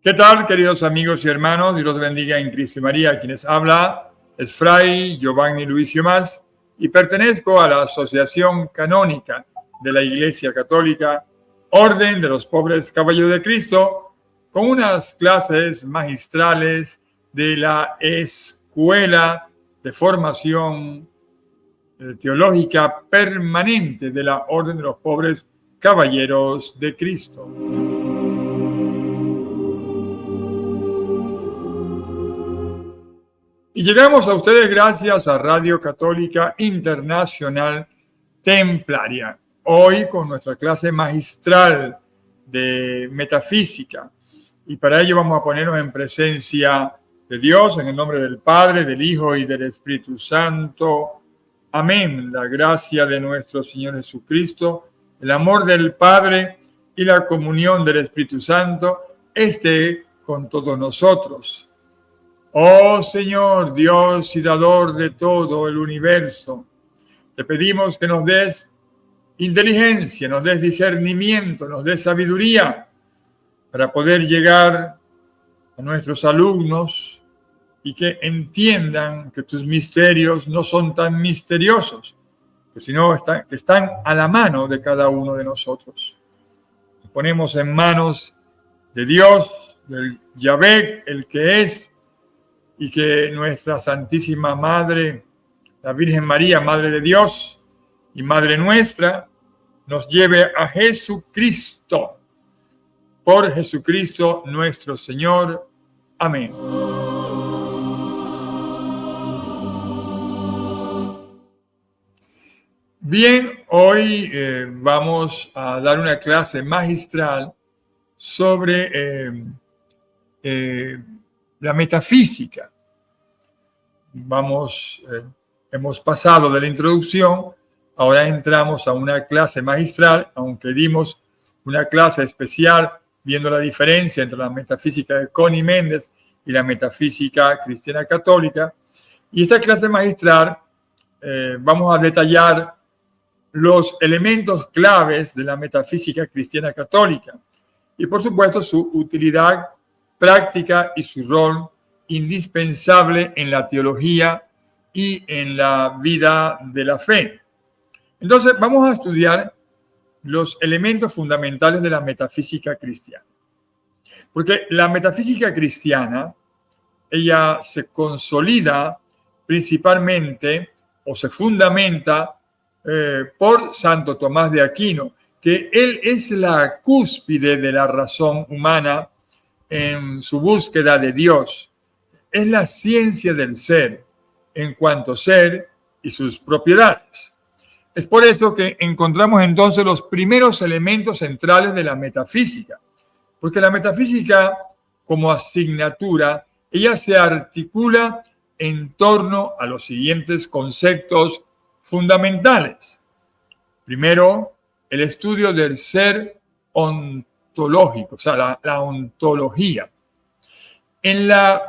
¿Qué tal, queridos amigos y hermanos? Dios los bendiga en Cristo y María. Quienes habla es Fray Giovanni Luicio Mas y pertenezco a la Asociación Canónica de la Iglesia Católica, Orden de los Pobres Caballeros de Cristo, con unas clases magistrales de la Escuela de Formación Teológica Permanente de la Orden de los Pobres Caballeros de Cristo. Y llegamos a ustedes gracias a Radio Católica Internacional Templaria. Hoy con nuestra clase magistral de metafísica. Y para ello vamos a ponernos en presencia de Dios, en el nombre del Padre, del Hijo y del Espíritu Santo. Amén. La gracia de nuestro Señor Jesucristo, el amor del Padre y la comunión del Espíritu Santo esté con todos nosotros. Oh Señor, Dios y dador de todo el universo, te pedimos que nos des inteligencia, nos des discernimiento, nos des sabiduría para poder llegar a nuestros alumnos y que entiendan que tus misterios no son tan misteriosos, sino que están a la mano de cada uno de nosotros. Nos ponemos en manos de Dios, del Yahvé, el que es, y que nuestra Santísima Madre, la Virgen María, Madre de Dios y Madre nuestra, nos lleve a Jesucristo. Por Jesucristo nuestro Señor. Amén. Bien, hoy vamos a dar una clase magistral sobre la metafísica. Hemos pasado de la introducción, ahora entramos a una clase magistral, aunque dimos una clase especial viendo la diferencia entre la metafísica de Connie Méndez y la metafísica cristiana católica. Y esta clase magistral vamos a detallar los elementos claves de la metafísica cristiana católica y, por supuesto, su utilidad práctica y su rol indispensable en la teología y en la vida de la fe. Entonces, vamos a estudiar los elementos fundamentales de la metafísica cristiana. Porque la metafísica cristiana, ella se consolida principalmente o se fundamenta por Santo Tomás de Aquino, que él es la cúspide de la razón humana en su búsqueda de Dios. Es la ciencia del ser en cuanto ser y sus propiedades. Es por eso que encontramos entonces los primeros elementos centrales de la metafísica, porque la metafísica como asignatura, ella se articula en torno a los siguientes conceptos fundamentales. Primero, el estudio del ser ontológico, o sea, la ontología. En la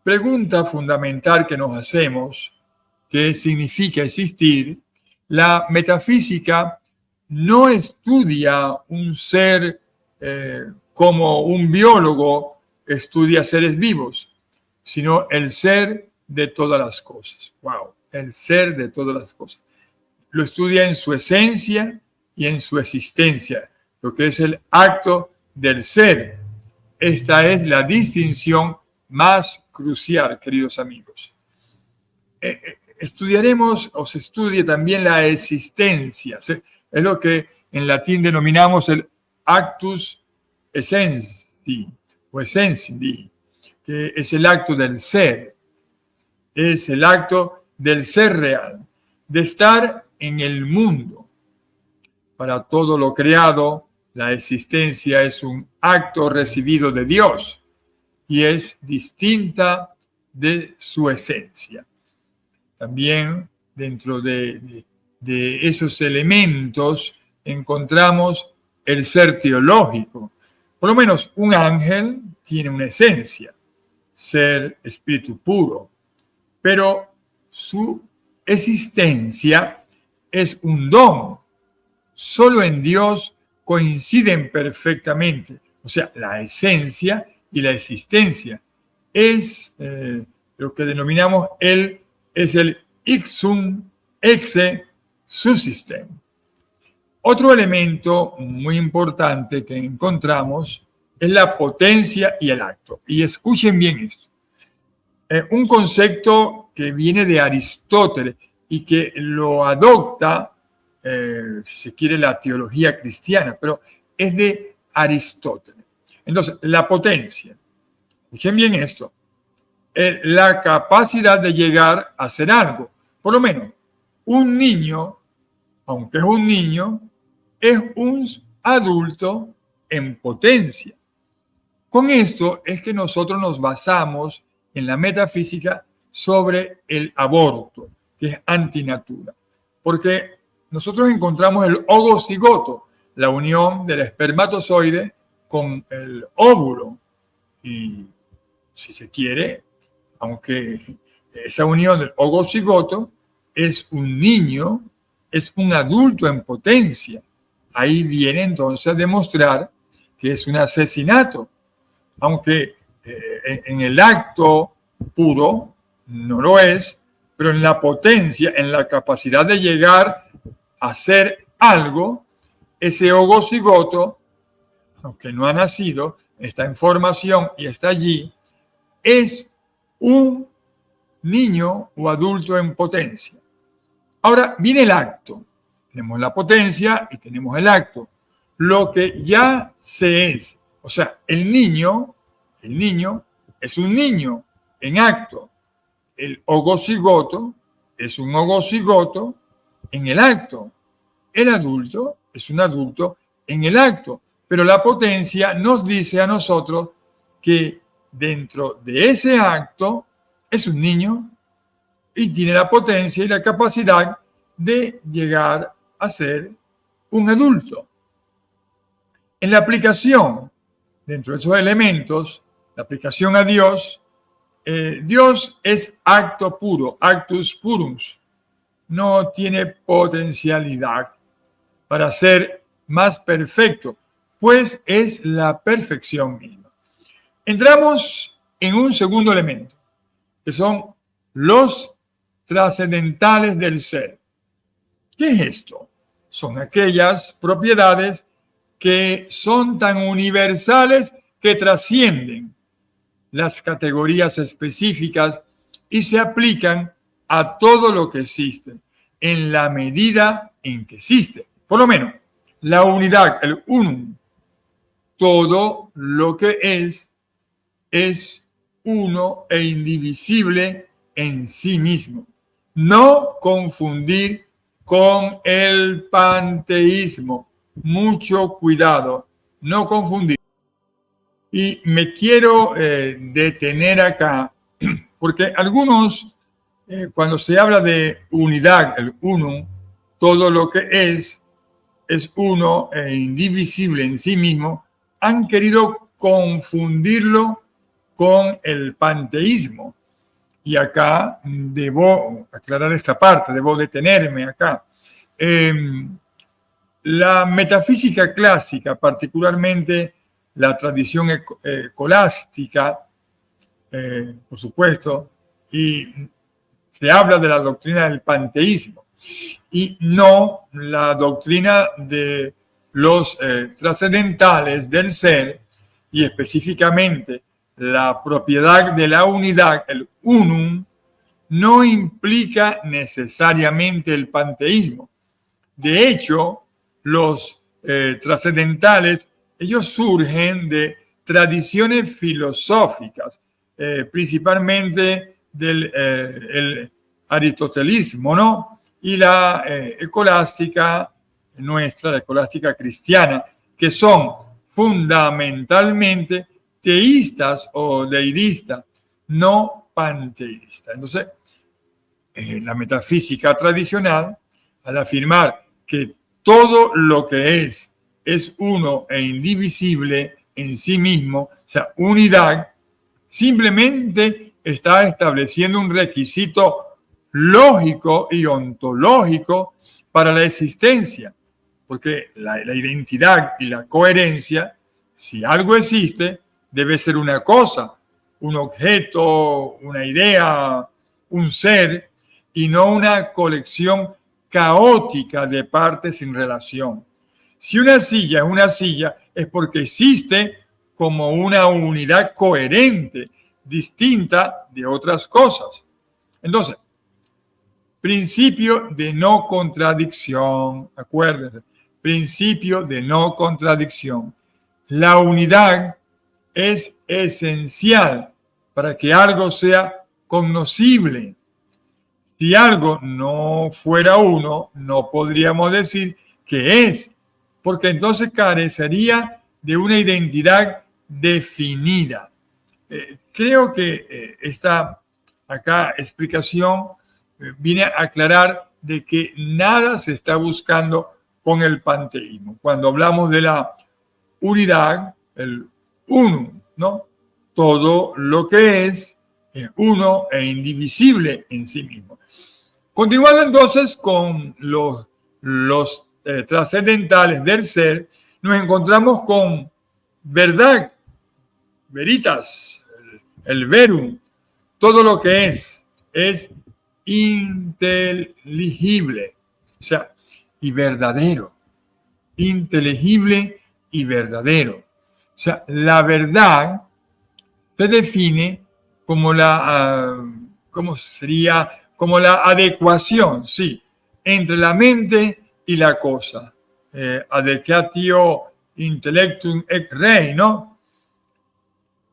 pregunta fundamental que nos hacemos, ¿qué significa existir?, la metafísica no estudia un ser como un biólogo estudia seres vivos, sino el ser de todas las cosas. ¡Wow! El ser de todas las cosas. Lo estudia en su esencia y en su existencia, lo que es el acto del ser. Esta es la distinción más crucial, queridos amigos. Estudiaremos o se estudia también la existencia. Es lo que en latín denominamos el actus essentii o essentii, que es el acto del ser. Es el acto del ser real, de estar en el mundo. Para todo lo creado, la existencia es un acto recibido de Dios y es distinta de su esencia. También dentro de esos elementos encontramos el ser teológico. Por lo menos un ángel tiene una esencia, ser espíritu puro, pero su existencia es un don. Solo en Dios coinciden perfectamente o sea, la esencia y la existencia. Es lo que denominamos es el ixum exe subsistem. Otro elemento muy importante que encontramos es la potencia y el acto. Y escuchen bien esto. Un concepto que viene de Aristóteles y que lo adopta, si se quiere, la teología cristiana, pero es de Aristóteles. Entonces, la potencia, escuchen bien esto, es la capacidad de llegar a hacer algo. Por lo menos, un niño, aunque es un niño, es un adulto en potencia. Con esto es que nosotros nos basamos en la metafísica sobre el aborto, que es antinatura. Porque nosotros encontramos el ogocigoto, la unión del espermatozoide con el óvulo. Y si se quiere, aunque esa unión del ogocigoto es un niño, es un adulto en potencia. Ahí viene entonces a demostrar que es un asesinato, aunque en el acto puro no lo es, pero en la potencia, en la capacidad de llegar a hacer algo, ese ogocigoto, aunque no ha nacido, está en formación y está allí, es un niño o adulto en potencia. Ahora viene el acto. Tenemos la potencia y tenemos el acto. Lo que ya se es. O sea, el niño es un niño en acto. El ogocigoto es un ogocigoto en el acto. El adulto es un adulto en el acto. Pero la potencia nos dice a nosotros que dentro de ese acto es un niño y tiene la potencia y la capacidad de llegar a ser un adulto. En la aplicación, dentro de esos elementos, la aplicación a Dios, Dios es acto puro, actus purus. No tiene potencialidad para ser más perfecto, pues es la perfección misma. Entramos en un segundo elemento, que son los trascendentales del ser. ¿Qué es esto? Son aquellas propiedades que son tan universales que trascienden las categorías específicas y se aplican a todo lo que existe, en la medida en que existe. Por lo menos, la unidad, el unum, todo lo que es uno e indivisible en sí mismo. No confundir con el panteísmo. Mucho cuidado, no confundir. Y me quiero detener acá, porque algunos, cuando se habla de unidad, el unum, todo lo que es uno e indivisible en sí mismo, han querido confundirlo con el panteísmo. Y acá debo aclarar esta parte, debo detenerme acá. La metafísica clásica, particularmente la tradición escolástica, por supuesto, y se habla de la doctrina del panteísmo, y no la doctrina de los trascendentales del ser, y específicamente la propiedad de la unidad, el unum, no implica necesariamente el panteísmo. De hecho, los trascendentales, ellos surgen de tradiciones filosóficas, principalmente del el aristotelismo, ¿no? Y la escolástica nuestra, la escolástica cristiana, que son fundamentalmente teístas o deidistas, no panteístas. Entonces, la metafísica tradicional, al afirmar que todo lo que es uno e indivisible en sí mismo, o sea, unidad, simplemente está estableciendo un requisito lógico y ontológico para la existencia, porque la identidad y la coherencia si algo existe, debe ser una cosa, un objeto, una idea, un ser, y no una colección caótica de partes sin relación. Si una silla es una silla, es porque existe como una unidad coherente, distinta de otras cosas. Entonces, principio de no contradicción, acuérdense, principio de no contradicción. La unidad es esencial para que algo sea cognoscible. Si algo no fuera uno, no podríamos decir que es, porque entonces carecería de una identidad definida. Creo que esta acá explicación viene a aclarar de que nada se está buscando con el panteísmo. Cuando hablamos de la unidad, el unum, ¿no? Todo lo que es uno e indivisible en sí mismo. Continuando entonces con los trascendentales del ser, nos encontramos con verdad, veritas, el verum, todo lo que es inteligible, o sea, y verdadero, inteligible y verdadero. O sea, la verdad se define como ¿cómo sería? Como la adecuación, sí, entre la mente y la cosa. Adequatio intellectum et rei, ¿no?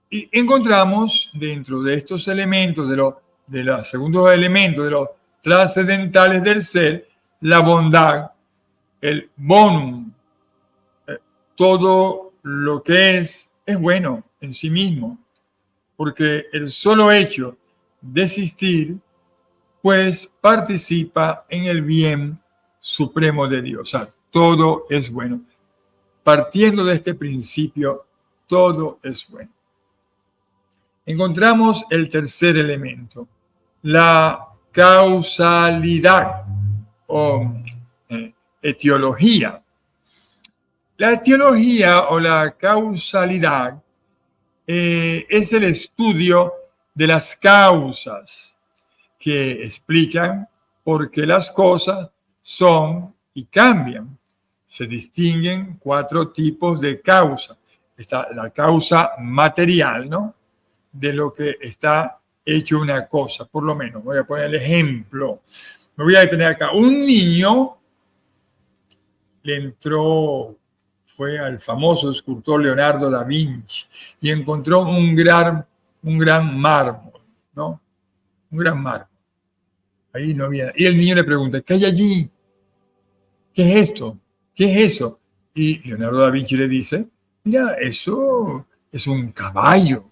Y encontramos dentro de estos elementos, de los segundos elementos, de los trascendentales del ser, la bondad, el bonum, todo lo que es bueno en sí mismo, porque el solo hecho de existir, pues participa en el bien supremo de Dios. O sea, todo es bueno. Partiendo de este principio, todo es bueno. Encontramos el tercer elemento, la causalidad o etiología. La etiología o la causalidad es el estudio de las causas que explican por qué las cosas son y cambian. Se distinguen 4 tipos de causa. Está la causa material, ¿no? De lo que está hecho una cosa, por lo menos. Voy a poner el ejemplo. Me voy a detener acá. Un niño le entró, fue al famoso escultor Leonardo da Vinci y encontró un gran mármol, ¿no? Un gran mármol. Ahí no había. Y el niño le pregunta, ¿qué hay allí? ¿Qué es esto? ¿Qué es eso? Y Leonardo da Vinci le dice, mira, eso es un caballo.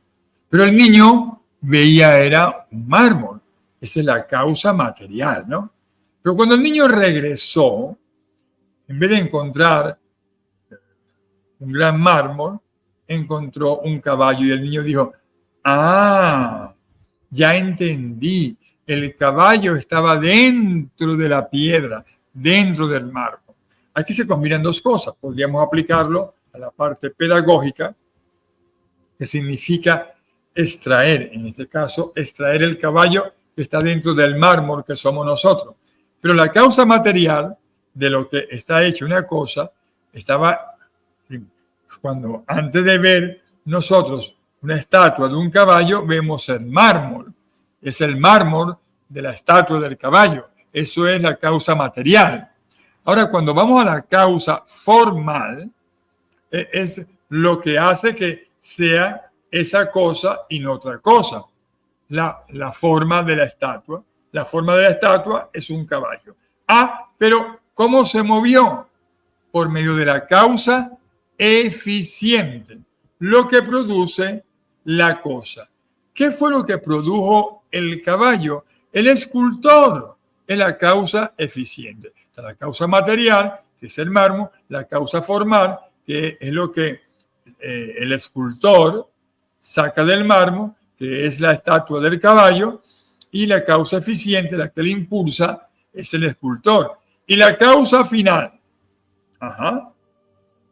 Pero el niño veía era un mármol. Esa es la causa material, ¿no? Pero cuando el niño regresó, en vez de encontrar un gran mármol, encontró un caballo y el niño dijo, ya entendí. El caballo estaba dentro de la piedra, dentro del mármol. Aquí se combinan 2 cosas. Podríamos aplicarlo a la parte pedagógica, que significa extraer, en este caso, extraer el caballo que está dentro del mármol que somos nosotros. Pero la causa material de lo que está hecho una cosa estaba cuando antes de ver nosotros una estatua de un caballo, vemos el mármol. Es el mármol de la estatua del caballo. Eso es la causa material. Ahora, cuando vamos a la causa formal, es lo que hace que sea esa cosa y no otra cosa. La forma de la estatua. La forma de la estatua es un caballo. Pero ¿cómo se movió? Por medio de la causa eficiente, lo que produce la cosa. ¿Qué fue lo que produjo el caballo? El escultor es la causa eficiente. Está la causa material, que es el mármol, la causa formal, que es lo que el escultor saca del mármol, que es la estatua del caballo, y la causa eficiente, la que le impulsa, es el escultor. Y la causa final,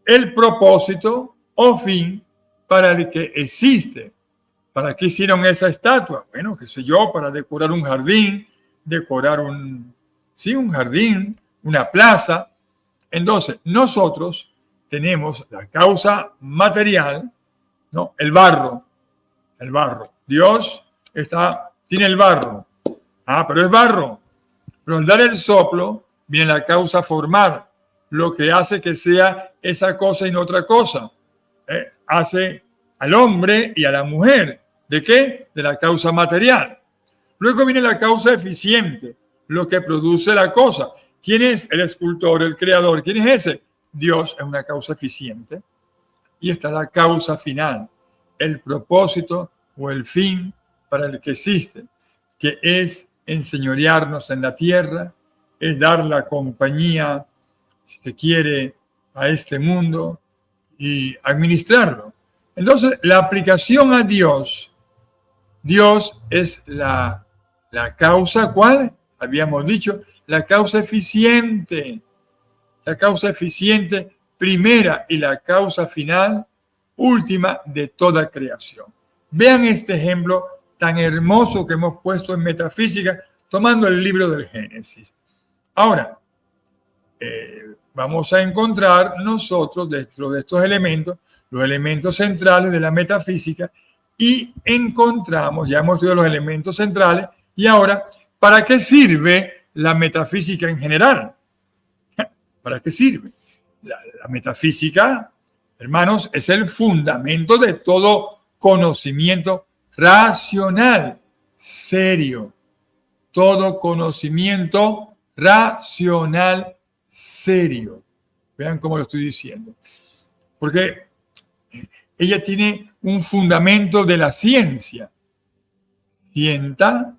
el propósito o fin para el que existe. ¿Para qué hicieron esa estatua? Bueno, qué sé yo, para decorar un jardín, decorar un jardín, una plaza. Entonces, nosotros tenemos la causa material, ¿no? El barro. Dios tiene el barro. Pero es barro. Pero al dar el soplo, viene la causa formar, lo que hace que sea esa cosa y no otra cosa. Hace al hombre y a la mujer. ¿De qué? De la causa material. Luego viene la causa eficiente, lo que produce la cosa. ¿Quién es el escultor, el creador? ¿Quién es ese? Dios es una causa eficiente. Y está la causa final, el propósito o el fin para el que existe, que es enseñorearnos en la tierra, es dar la compañía, si se quiere, a este mundo y administrarlo. Entonces, la aplicación a Dios es la causa, ¿cuál? Habíamos dicho, la causa eficiente. La causa eficiente primera y la causa final última de toda creación. Vean este ejemplo tan hermoso que hemos puesto en metafísica tomando el libro del Génesis. Ahora, vamos a encontrar nosotros dentro de estos elementos, los elementos centrales de la metafísica, y encontramos, ya hemos estudiado los elementos centrales, y ahora, ¿para qué sirve la metafísica en general? ¿Para qué sirve? La metafísica, hermanos, es el fundamento de todo conocimiento racional, serio. Todo conocimiento racional, serio. Vean cómo lo estoy diciendo. Porque ella tiene un fundamento de la ciencia. Ella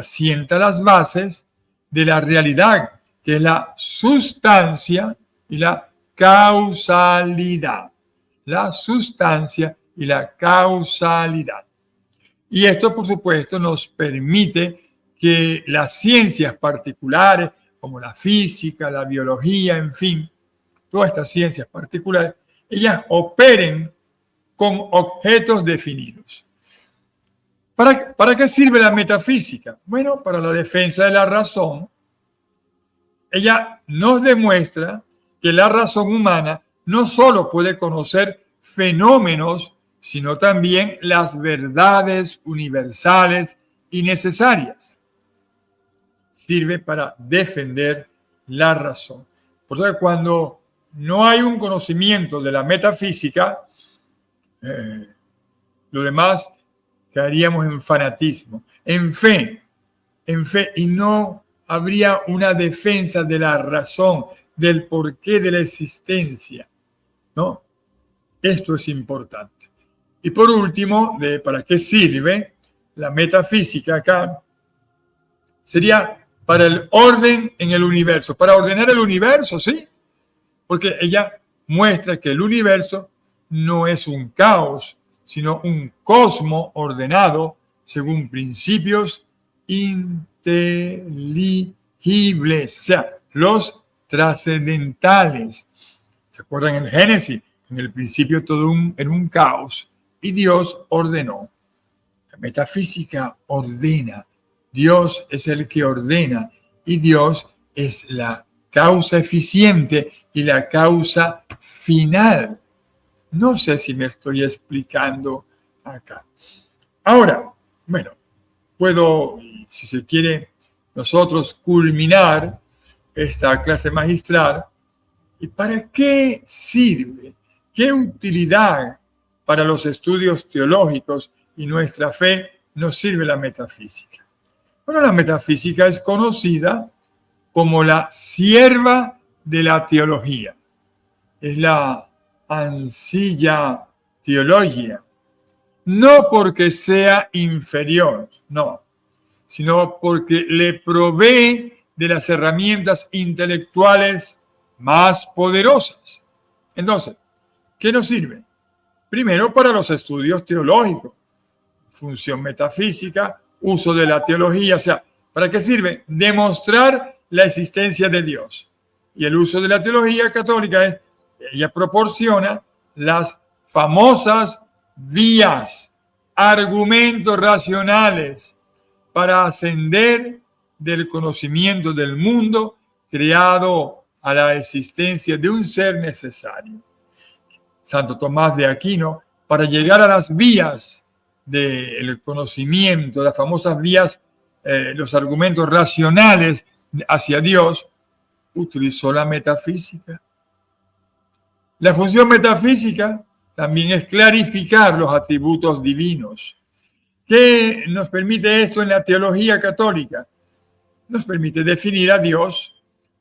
sienta las bases de la realidad, que es la sustancia y la causalidad. La sustancia y la causalidad. Y esto, por supuesto, nos permite que las ciencias particulares, como la física, la biología, en fin, todas estas ciencias particulares, ellas operen con objetos definidos. ¿Para qué sirve la metafísica? Bueno, para la defensa de la razón. Ella nos demuestra que la razón humana no solo puede conocer fenómenos, sino también las verdades universales y necesarias. Sirve para defender la razón. Por eso cuando no hay un conocimiento de la metafísica, lo demás caeríamos en fanatismo, en fe, y no habría una defensa de la razón, del porqué de la existencia, ¿no? Esto es importante. Y por último, ¿para qué sirve la metafísica acá? Sería para el orden en el universo, para ordenar el universo, ¿sí? Porque ella muestra que el universo no es un caos, sino un cosmos ordenado según principios inteligibles, o sea, los trascendentales. ¿Se acuerdan en el Génesis? En el principio todo era un caos y Dios ordenó. La metafísica ordena. Dios es el que ordena y Dios es la causa eficiente y la causa final. No sé si me estoy explicando acá. Ahora, bueno, puedo, si se quiere, nosotros culminar esta clase magistral. ¿Y para qué sirve? ¿Qué utilidad para los estudios teológicos y nuestra fe nos sirve la metafísica? Bueno, la metafísica es conocida como la sierva de la teología. Es la ancilla teología. No porque sea inferior, no, sino porque le provee de las herramientas intelectuales más poderosas. Entonces, ¿qué nos sirve? Primero, para los estudios teológicos, función metafísica, uso de la teología, o sea, ¿para qué sirve? Demostrar la existencia de Dios. Y el uso de la teología católica ella proporciona las famosas vías, argumentos racionales para ascender del conocimiento del mundo creado a la existencia de un ser necesario. Santo Tomás de Aquino, para llegar a las vías del conocimiento, las famosas vías, los argumentos racionales hacia Dios, utilizó la metafísica. La función metafísica también es clarificar los atributos divinos. ¿Qué nos permite esto en la teología católica? Nos permite definir a Dios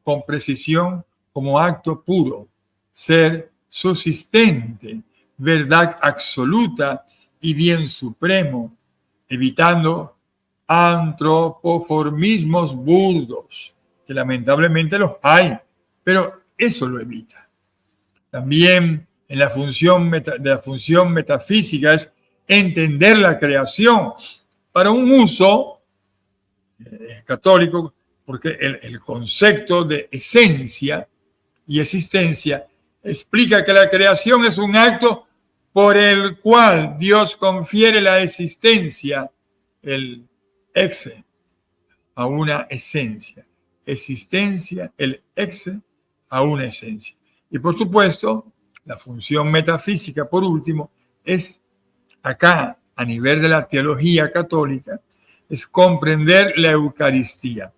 con precisión como acto puro, ser subsistente, verdad absoluta y bien supremo, evitando antropoformismos burdos, que lamentablemente los hay, pero eso lo evita. También en la función metafísica es entender la creación para un uso católico, porque el concepto de esencia y existencia explica que la creación es un acto por el cual Dios confiere la existencia, el exe, a una esencia. Existencia, el exe, a una esencia. Y por supuesto, la función metafísica, por último, es acá, a nivel de la teología católica, es comprender la Eucaristía.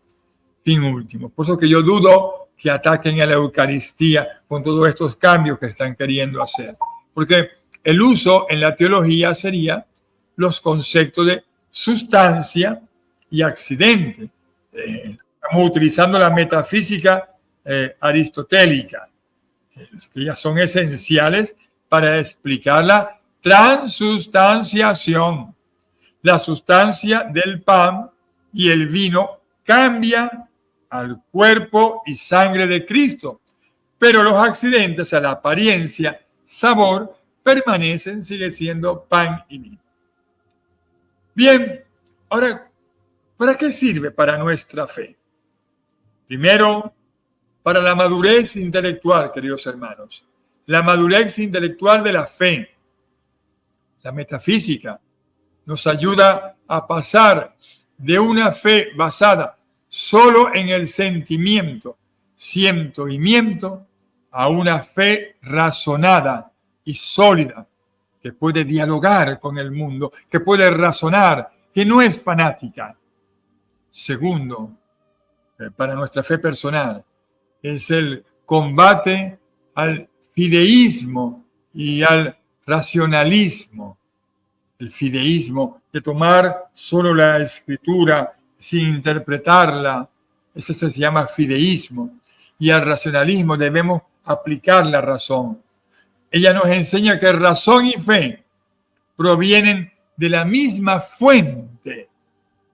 Fin último. Por eso que yo dudo que ataquen a la Eucaristía con todos estos cambios que están queriendo hacer. Porque el uso en la teología sería los conceptos de sustancia y accidente. Estamos utilizando la metafísica aristotélica, que ya son esenciales para explicar la transustanciación. La sustancia del pan y el vino cambia al cuerpo y sangre de Cristo, pero los accidentes, o sea, la apariencia, sabor, permanecen, sigue siendo pan y vino. Bien, ahora, ¿para qué sirve para nuestra fe? Primero, para la madurez intelectual, queridos hermanos. La madurez intelectual de la fe. La metafísica nos ayuda a pasar de una fe basada solo en el sentimiento, siento y miento, a una fe razonada y sólida, que puede dialogar con el mundo, que puede razonar, que no es fanática. Segundo, para nuestra fe personal, es el combate al fideísmo y al racionalismo. El fideísmo de tomar solo la escritura sin interpretarla, eso se llama fideísmo. Y al racionalismo debemos aplicar la razón. Ella nos enseña que razón y fe provienen de la misma fuente,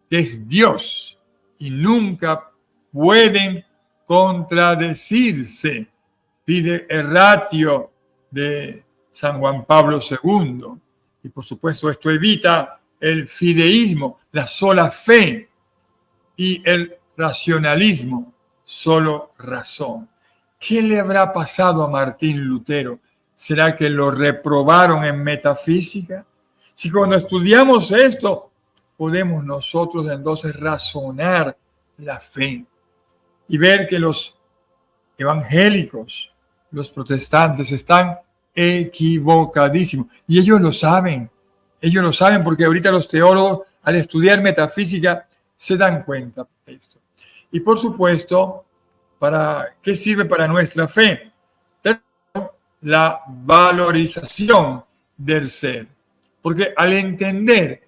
que es Dios, y nunca pueden contradecirse. Fide ratio de San Juan Pablo II. Y por supuesto esto evita el fideísmo, la sola fe, y el racionalismo, solo razón. ¿Qué le habrá pasado a Martín Lutero? ¿Será que lo reprobaron en metafísica? Si cuando estudiamos esto, podemos nosotros entonces razonar la fe y ver que los evangélicos, los protestantes, están equivocadísimos. Y ellos lo saben porque ahorita los teólogos, al estudiar metafísica, se dan cuenta de esto. Y por supuesto, ¿para qué sirve para nuestra fe? La valorización del ser. Porque al entender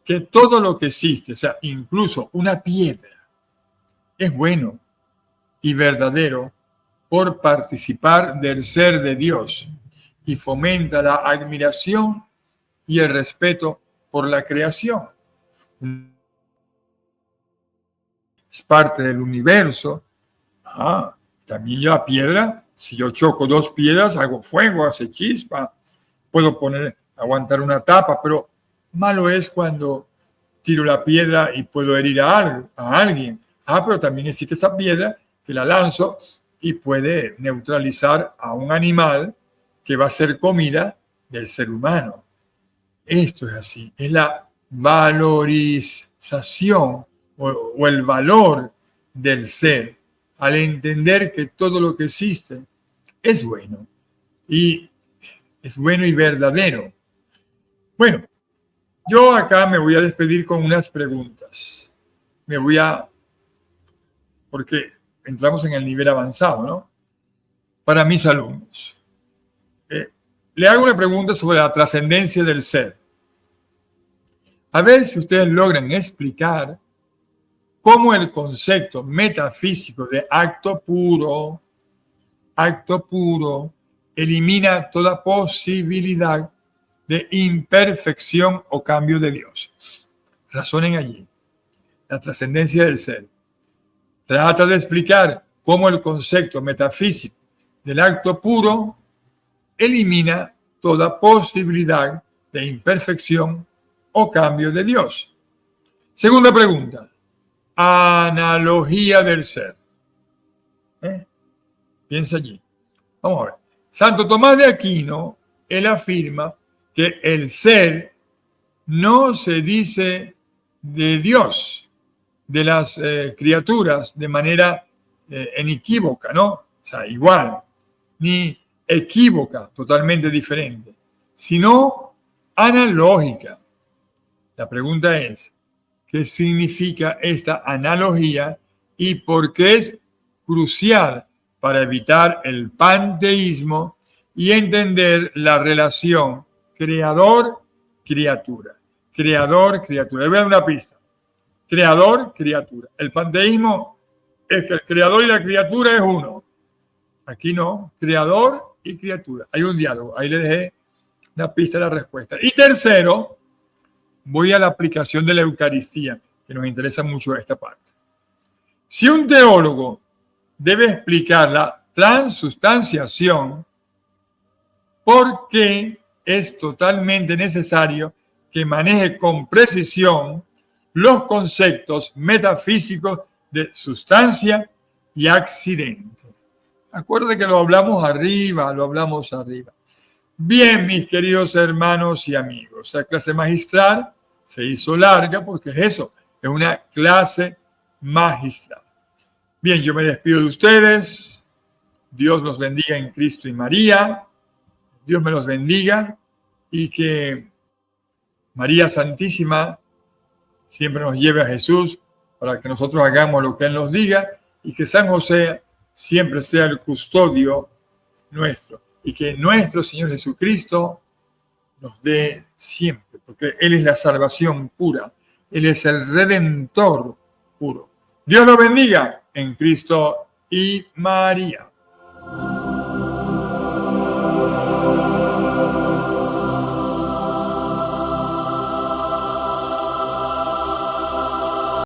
que todo lo que existe, o sea, incluso una piedra, es bueno y verdadero por participar del ser de Dios y fomenta la admiración y el respeto por la creación. Es parte del universo. También yo la piedra, si yo choco dos piedras, hago fuego, hace chispa. Puedo aguantar una tapa, pero malo es cuando tiro la piedra y puedo herir a alguien. Pero también existe esa piedra que la lanzo y puede neutralizar a un animal que va a ser comida del ser humano. Esto es así, es la valorización o el valor del ser, al entender que todo lo que existe es bueno y verdadero. Bueno, yo acá me voy a despedir con unas preguntas. Porque entramos en el nivel avanzado, ¿no? Para mis alumnos. Le hago una pregunta sobre la trascendencia del ser. A ver si ustedes logran explicar cómo el concepto metafísico de acto puro, elimina toda posibilidad de imperfección o cambio de Dios. Razonen allí. La trascendencia del ser. Trata de explicar cómo el concepto metafísico del acto puro elimina toda posibilidad de imperfección o cambio de Dios. Segunda pregunta. Analogía del ser. Piensa allí. Vamos a ver. Santo Tomás de Aquino, él afirma que el ser no se dice de Dios, de las criaturas, de manera inequívoca, ¿no? O sea, igual, ni equívoca, totalmente diferente, sino analógica. La pregunta es, ¿qué significa esta analogía y por qué es crucial para evitar el panteísmo y entender la relación creador-criatura? Creador-criatura. Le voy a dar una pista. Creador-criatura. El panteísmo es que el creador y la criatura es uno. Aquí no. Creador y criatura. Hay un diálogo. Ahí le dejé una pista de la respuesta. Y tercero, voy a la aplicación de la Eucaristía, que nos interesa mucho esta parte. Si un teólogo debe explicar la transustanciación, ¿por qué es totalmente necesario que maneje con precisión los conceptos metafísicos de sustancia y accidente? Acuérdense que lo hablamos arriba. Bien, mis queridos hermanos y amigos, la clase magistral se hizo larga porque es eso, es una clase magistral. Bien, yo me despido de ustedes. Dios los bendiga en Cristo y María. Dios me los bendiga y que María Santísima siempre nos lleve a Jesús para que nosotros hagamos lo que Él nos diga y que San José siempre sea el custodio nuestro y que nuestro Señor Jesucristo nos dé siempre, porque Él es la salvación pura, Él es el Redentor puro. Dios los bendiga en Cristo y María.